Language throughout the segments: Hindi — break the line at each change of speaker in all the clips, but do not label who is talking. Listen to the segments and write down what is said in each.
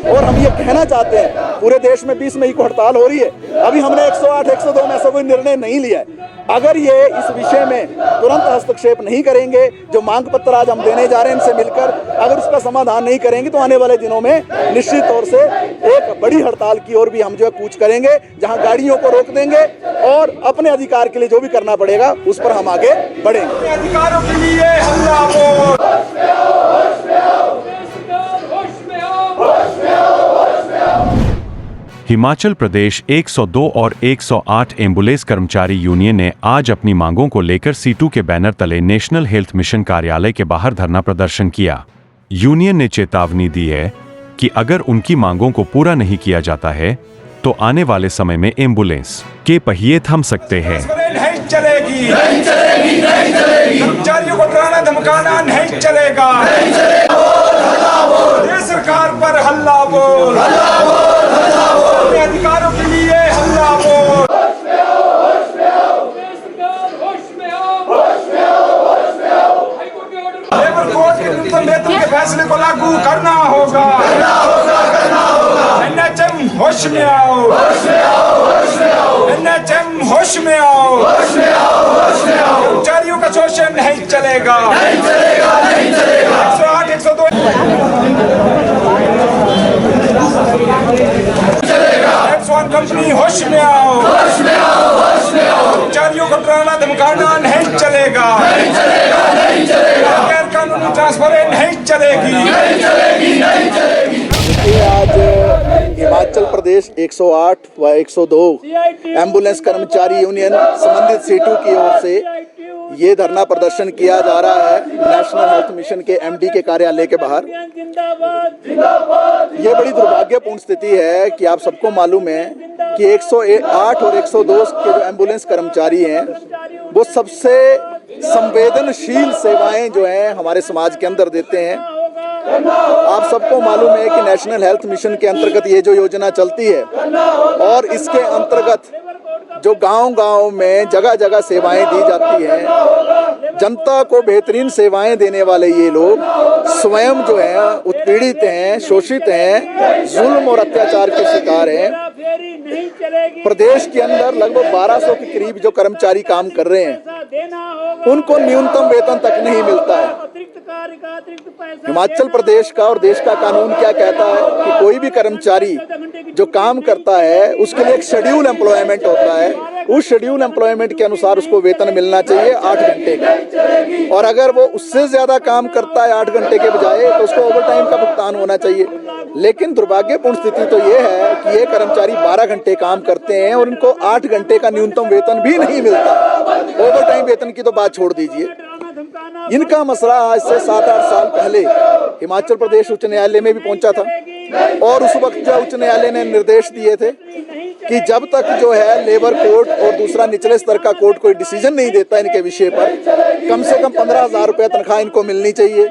और हम ये कहना चाहते हैं, पूरे देश में 20 मई को हड़ताल हो रही है, अभी हमने 108, 102 में ऐसा कोई निर्णय नहीं लिया है। अगर ये इस विषय में तुरंत हस्तक्षेप नहीं करेंगे, जो मांग पत्र आज हम देने जा रहे हैं इनसे मिलकर, अगर उसका समाधान नहीं करेंगे तो आने वाले दिनों में निश्चित तौर से एक बड़ी हड़ताल की ओर भी हम जो है कूच करेंगे, जहां गाड़ियों को रोक देंगे और अपने अधिकार के लिए जो भी करना पड़ेगा उस पर हम आगे बढ़ेंगे।
अधिकारों के लिए हल्ला बोल।
हिमाचल प्रदेश 102 और 108 एम्बुलेंस कर्मचारी यूनियन ने आज अपनी मांगों को लेकर सीटू के बैनर तले नेशनल हेल्थ मिशन कार्यालय के बाहर धरना प्रदर्शन किया। यूनियन ने चेतावनी दी है कि अगर उनकी मांगों को पूरा नहीं किया जाता है तो आने वाले समय में एम्बुलेंस के पहिए थम सकते हैं।
नहीं चलेगी, नहीं चलेगी, नहीं चलेगी। कर्मचारियों को डराना धमकाना नहीं चलेगा। ये सरकार पर हल्ला बोल, हल्ला बोल, हल्ला बोल। अपने अधिकारों के लिए हल्ला बोल। लेबर कोड के न्यूनतम वेतन के फैसले को लागू करना होगा, करना होगा, करना होगा। एनएचएम होश में आओ, होश में आओ, होश में आओ। एनएचएम होश में आओ, होश में आओ, होश में आओ। कर्मचारियों का शोषण नहीं चलेगा, नहीं चलेगा, नहीं चलेगा। 108, 102 कंपनी होश में आओ, होश में आओ, होश में आओ। कर्मचारियों को डराना धमकाना नहीं चलेगा, नहीं चलेगा, नहीं चलेगा। गैर कानूनी ट्रांसफर नहीं चलेगी, नहीं चलेगी, नहीं चलेगी।
देखिए, आज हिमाचल प्रदेश 108 व 102 एम्बुलेंस कर्मचारी यूनियन संबंधित सीटू की ओर से ये धरना प्रदर्शन किया जा रहा है नेशनल हेल्थ मिशन के एमडी के कार्यालय के बाहर। ये बड़ी दुर्भाग्यपूर्ण स्थिति है कि आप सबको मालूम है कि 108 और 102 के जो एम्बुलेंस कर्मचारी हैं वो सबसे संवेदनशील सेवाएं जो हैं हमारे समाज के अंदर देते हैं। आप सबको मालूम है कि नेशनल हेल्थ मिशन के अंतर्गत ये जो योजना चलती है और इसके अंतर्गत जो गांव-गांव में जगह जगह सेवाएं दी जाती हैं, जनता को बेहतरीन सेवाएं देने वाले ये लोग स्वयं जो है उत्पीड़ित हैं, शोषित हैं, जुल्म और अत्याचार के शिकार हैं। प्रदेश के अंदर लगभग 1200 के करीब जो कर्मचारी काम कर रहे हैं उनको न्यूनतम वेतन तक नहीं मिलता है। हिमाचल प्रदेश का और देश का कानून क्या कहता है कि कोई भी कर्मचारी जो काम करता है उसके लिए एक शेड्यूल एम्प्लॉयमेंट होता है, उस शेड्यूल एम्प्लॉयमेंट के अनुसार उसको वेतन मिलना चाहिए 8 घंटे का, और अगर वो उससे ज्यादा काम करता है 8 घंटे के बजाय तो उसको ओवर टाइम का भुगतान होना चाहिए। लेकिन दुर्भाग्यपूर्ण स्थिति तो ये है कि ये कर्मचारी 12 घंटे काम करते हैं और इनको 8 घंटे का न्यूनतम वेतन भी नहीं मिलता। ओवर टाइम वेतन की तो बात छोड़ दीजिए। इनका मसला आज से 7-8 साल पहले हिमाचल प्रदेश उच्च न्यायालय में भी पहुंचा था और उस वक्त जो उच्च न्यायालय ने निर्देश दिए थे कि जब तक जो है लेबर कोर्ट और दूसरा निचले स्तर का कोर्ट कोई डिसीजन नहीं देता इनके विषय पर, कम से कम 15,000 रुपये तनख्वाह इनको मिलनी चाहिए।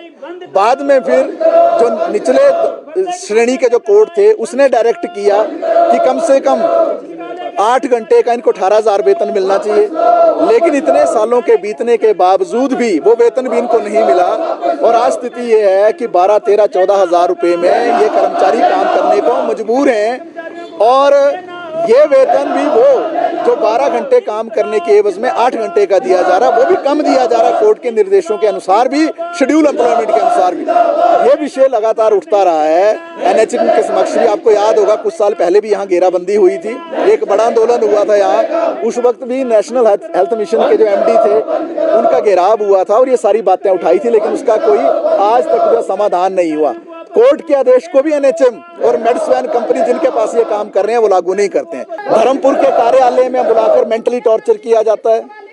बाद में फिर जो निचले श्रेणी के जो कोर्ट थे उसने डायरेक्ट किया कि कम से कम 8 घंटे का इनको 18,000 वेतन मिलना चाहिए। लेकिन इतने सालों के बीतने के बावजूद भी वो वेतन भी इनको नहीं मिला और आज स्थिति ये है कि 12, 13, 14,000 रुपये में ये कर्मचारी काम करने को मजबूर हैं और ये वेतन भी वो जो 12 घंटे काम करने के एवज में 8 घंटे का दिया जा रहा है वो भी कम दिया जा रहा है कोर्ट के निर्देशों के अनुसार भी, शेड्यूल एम्प्लॉयमेंट के अनुसार भी। ये विषय लगातार उठता रहा है। एनएचएम के समक्ष भी आपको याद होगा कुछ साल पहले भी यहाँ घेराबंदी हुई थी, एक बड़ा आंदोलन हुआ था यहाँ। उस वक्त भी नेशनल हेल्थ मिशन के जो एमडी थे उनका घेराव हुआ था और ये सारी बातें उठाई थी, लेकिन उसका कोई आज तक जो समाधान नहीं हुआ। कोर्ट के आदेश को भी एनएचएम और मेडस्वैन कंपनी जिनके पास ये काम कर रहे हैं वो लागू नहीं करते हैं। धर्मपुर के कार्यालय में बुलाकर मेंटली टॉर्चर किया जाता है,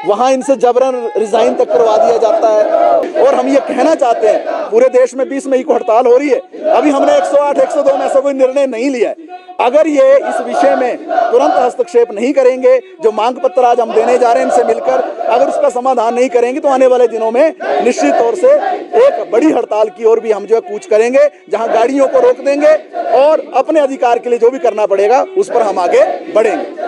वहां इनसे जबरन रिजाइन तक करवा दिया जाता है। और हम ये कहना चाहते हैं, पूरे देश में 20 मई को हड़ताल हो रही है, अभी हमने 108, 102 में ऐसा कोई निर्णय नहीं लिया है। अगर ये इस विषय में तुरंत हस्तक्षेप नहीं करेंगे, जो मांग पत्र आज हम देने जा रहे हैं इनसे मिलकर, अगर उसका समाधान नहीं करेंगे तो आने वाले दिनों में निश्चित तौर से एक बड़ी हड़ताल की ओर भी हम जो है कूच करेंगे, जहां गाड़ियों को रोक देंगे और अपने अधिकार के लिए जो भी करना पड़ेगा उस पर हम आगे बढ़ेंगे।